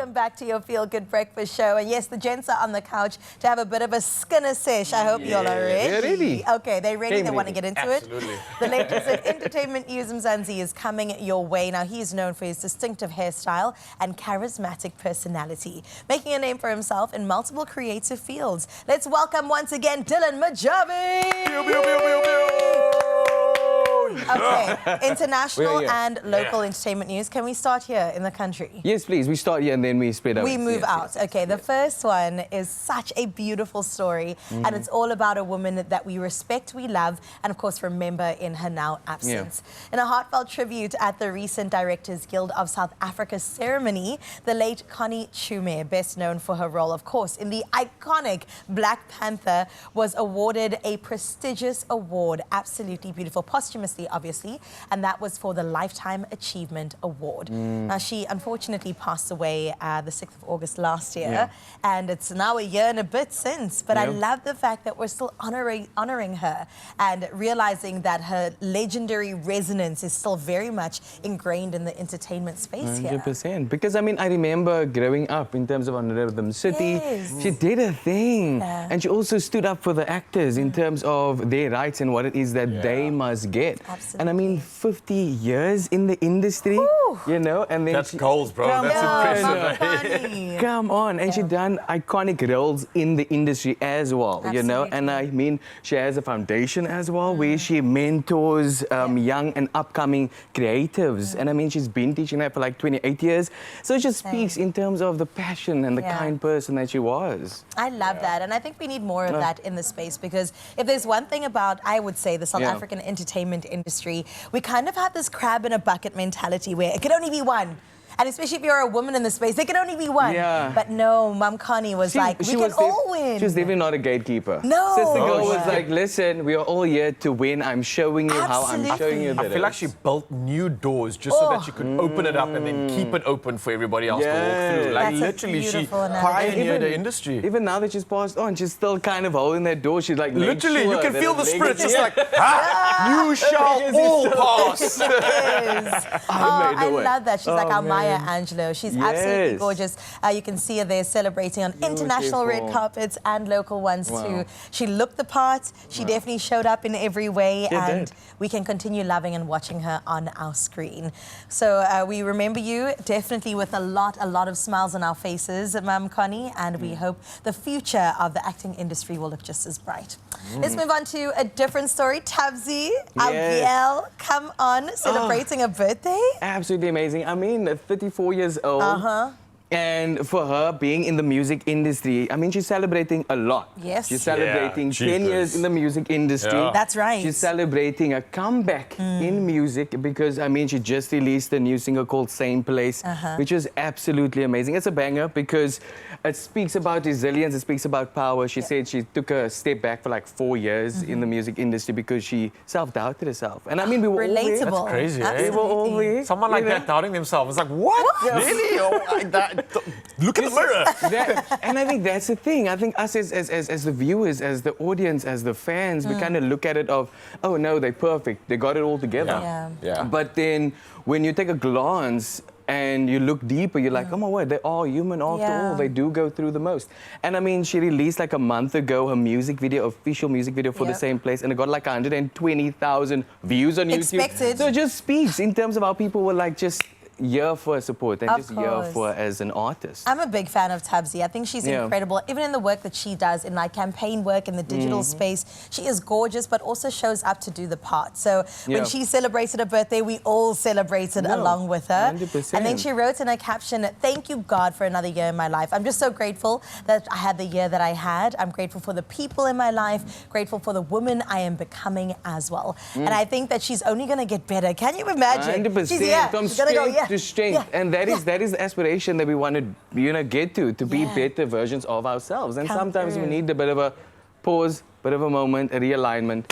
Welcome back to your Feel Good Breakfast Show. And yes, the gents are on the couch to have a bit of a Skinner sesh. I hope y'all are ready. They're ready. Okay, they're ready. They want to get into Absolutely. it. The latest in entertainment news, Mzansi, is coming your way. Now, he is known for his distinctive hairstyle and charismatic personality, making a name for himself in multiple creative fields. Let's welcome once again Dylan Majavie. Okay, international and local entertainment news. Can we start here in the country? Yes, please. We start here and then we spread out. We move out. Okay, the first one is such a beautiful story, and it's all about a woman that we respect, we love, and of course remember in her now absence. In a heartfelt tribute at the recent Directors Guild of South Africa ceremony, the late Connie Chume, best known for her role, of course, in the iconic Black Panther, was awarded a prestigious award. Absolutely beautiful, posthumously, obviously, and that was for the Lifetime Achievement Award. Now, she unfortunately passed away the 6th of August last year, and it's now a year and a bit since, but I love the fact that we're still honoring her and realizing that her legendary resonance is still very much ingrained in the entertainment space here. 100%. Because, I mean, I remember growing up in terms of on Rhythm City, she did a thing. And she also stood up for the actors in terms of their rights and what it is that they must get. Absolutely. And I mean, 50 years in the industry, you know, and then That's goals, bro. That's impressive. Come on, and she done iconic roles in the industry as well, you know. And I mean, she has a foundation as well where she mentors young and upcoming creatives. And I mean, she's been teaching that for like 28 years. So it just speaks in terms of the passion and the kind person that she was. I love that, and I think we need more of that in the space, because if there's one thing about, I would say, the South African entertainment industry, we kind of have this crab in a bucket mentality where it could only be one. And especially if you're a woman in the space, there can only be one. But no, Mum Connie was like, we can all win. She was definitely not a gatekeeper. No. Sister Girl was like, listen, we are all here to win. I'm showing you how I'm showing you that. I feel like she built new doors just so that she could open it up and then keep it open for everybody else to walk through. Like, literally, she pioneered the industry. Even now that she's passed on, she's still kind of holding that door. She's like, literally, you can feel the spirit just like, you shall all pass. I love that. She's like our Maya Angelou. She's absolutely gorgeous. You can see her there celebrating on international red carpets and local ones too. She looked the part. She definitely showed up in every way, and we can continue loving and watching her on our screen. So we remember you definitely with a lot of smiles on our faces, Mum Connie, and we hope the future of the acting industry will look just as bright. Let's move on to a different story. Tabzi, our BL, come on, celebrating a birthday. Absolutely amazing. I mean, 34 years old. And for her, being in the music industry, I mean, she's celebrating a lot. Yes. She's celebrating 10 years in the music industry. That's right. She's celebrating a comeback in music because, I mean, she just released a new single called Same Place, which is absolutely amazing. It's a banger because it speaks about resilience, it speaks about power. She said she took a step back for like 4 years in the music industry because she self-doubted herself. And I mean, we were all there. Relatable. That's crazy, We were all there. Someone like that doubting themselves. It's like, what? Really? Oh, like that. Look in the mirror. And I think that's the thing. I think us as the viewers, as the audience, as the fans, we kind of look at it of, oh no, they're perfect. They got it all together. But then when you take a glance and you look deeper, you're like, oh my word, they are human after all. They do go through the most. And I mean, she released like a month ago her music video, official music video for The Same Place, and it got like 120,000 views on YouTube. So it just speaks in terms of how people were like just here for her support and just here for her as an artist. I'm a big fan of Tabzi. I think she's incredible. Even in the work that she does in like campaign work in the digital space, she is gorgeous, but also shows up to do the part. So when she celebrated her birthday, we all celebrated along with her. 100%. And then she wrote in a caption, "Thank you, God, for another year in my life. I'm just so grateful that I had the year that I had. I'm grateful for the people in my life, grateful for the woman I am becoming as well." And I think that she's only going to get better. Can you imagine? 100%. She's gonna go, to strength, and that is the aspiration that we want to get to be better versions of ourselves. And sometimes we need a bit of a pause, bit of a moment, a realignment,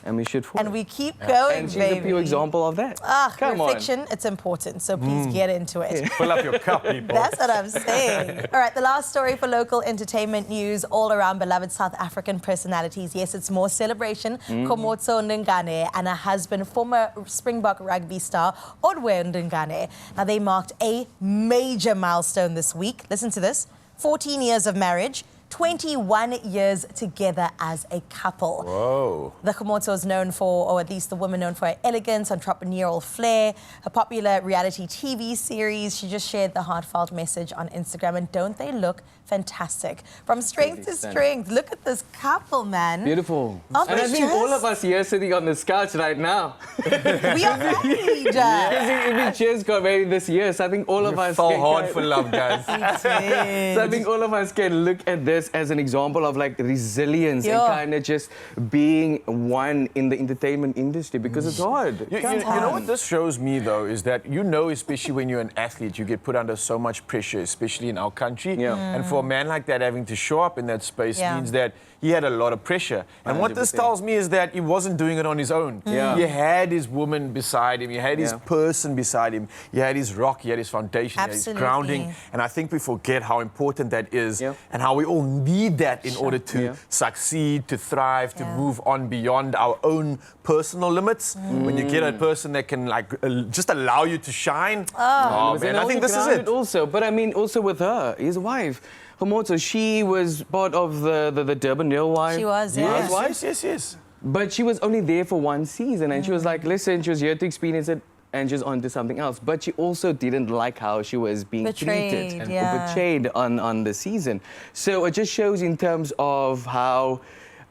And we shoot for And it. we keep going, And she's baby. a pure example of that. Come reflection, it's important, so please get into it. Fill up your cup, people. That's what I'm saying. All right, the last story for local entertainment news all around beloved South African personalities. Yes, it's more celebration. Komotso Ndingane and her husband, former Springbok rugby star Odwe Ndingane. Now, they marked a major milestone this week. Listen to this. 14 years of marriage. 21 years together as a couple. Whoa. The Komotso is known for, or at least the woman known for her elegance, entrepreneurial flair, a popular reality TV series. She just shared the heartfelt message on Instagram, and don't they look fantastic? From strength to strength. Look at this couple, man. Beautiful. Oh, and I think all of us here sitting on this couch right now. We are married. Because we just got married this year, so I think all of us Fall hard for love, guys. So I think all of us can look at this as an example of like resilience and kind of just being one in the entertainment industry, because it's hard. You know what this shows me, though, is that, especially when you're an athlete, you get put under so much pressure, especially in our country. And for a man like that having to show up in that space means that he had a lot of pressure. And 100%. What this tells me is that he wasn't doing it on his own. He had his woman beside him, he had his person beside him, he had his rock, he had his foundation, he had his grounding. And I think we forget how important that is and how we all need that in order to succeed, to thrive, to move on beyond our own personal limits. When you get a person that can just allow you to shine, man, I think this is it. Also, but I mean, also with her, his wife, Komotso, she was part of the Durban Real Wife. She was, Yes. But she was only there for one season, and she was like, listen, she was here to experience it and just on to something else. But she also didn't like how she was being treated and portrayed on the season. So it just shows in terms of how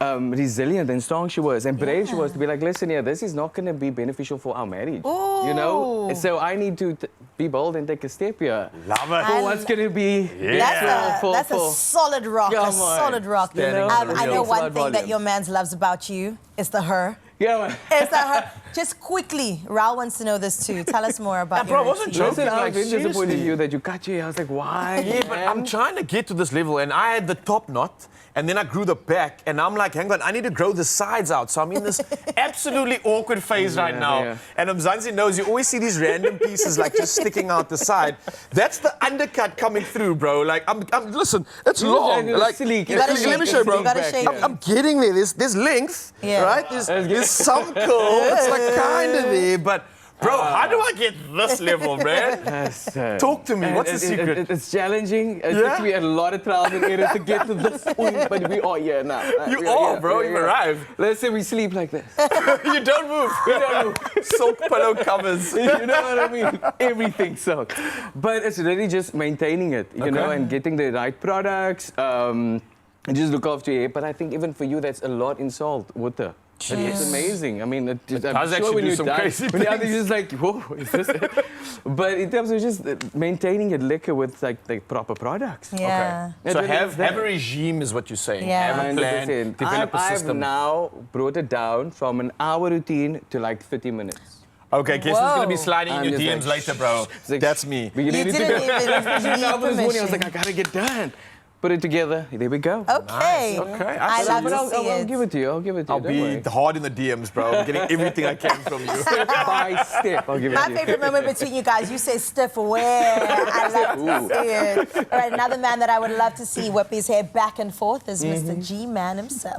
resilient and strong she was and brave she was to be like, listen here, this is not going to be beneficial for our marriage. Ooh. You know? So I need to be bold and take a step here. Love it. For what's going to be That's a solid rock. Solid rock. I know one thing that your man loves about you is the her. Yeah, man. Is that her? Just quickly, Raul wants to know this too. Tell us more about bro, I your wasn't joking. Listen, I was disappointed in you that you cut your hair. I was like, why? Yeah, but I'm trying to get to this level, and I had the top knot, and then I grew the back, and I'm like, hang on, I need to grow the sides out. So I'm in this absolutely awkward phase right now. And Mzansi knows, you always see these random pieces like just sticking out the side. That's the undercut coming through, bro. Like, listen, it's long. Like, let me show you, bro. I'm getting there. There's length, right? There's some curl. It's like kind of there, but bro, how do I get this level, man? Talk to me. What's the secret? It's challenging. It took me a lot of trials and errors to get to this point, but we are here now. You are, bro. You've arrived. Let's say we sleep like this. You don't move. We don't move. Silk pillow covers. You know what I mean? Everything silk. But it's really just maintaining it, you know, and getting the right products, and just look after your hair. But I think even for you, that's a lot in salt water. It's amazing. I mean, I'm sure when you're done, when you're just like, whoa, is this it? But in terms of just maintaining your liquor with like the proper products. Yeah. Okay. So have a regime is what you're saying. Yeah. Have a plan, develop a system. I've now brought it down from an hour routine to like 30 minutes. Okay, guess who's going to be sliding in your DMs later, bro? Like, that's me. You didn't even need permission. I was like, I got to get done. Put it together. There we go. Okay. Nice. Okay. I love to see I'll give it to you. I'll give it to you. I'll be hard in the DMs, bro. I'm getting everything I can from you. Step by step. I'll give it to you. My favorite moment between you guys, you say stiff where. I love to see it. All right, another man that I would love to see whip his hair back and forth is Mr. G-Man himself.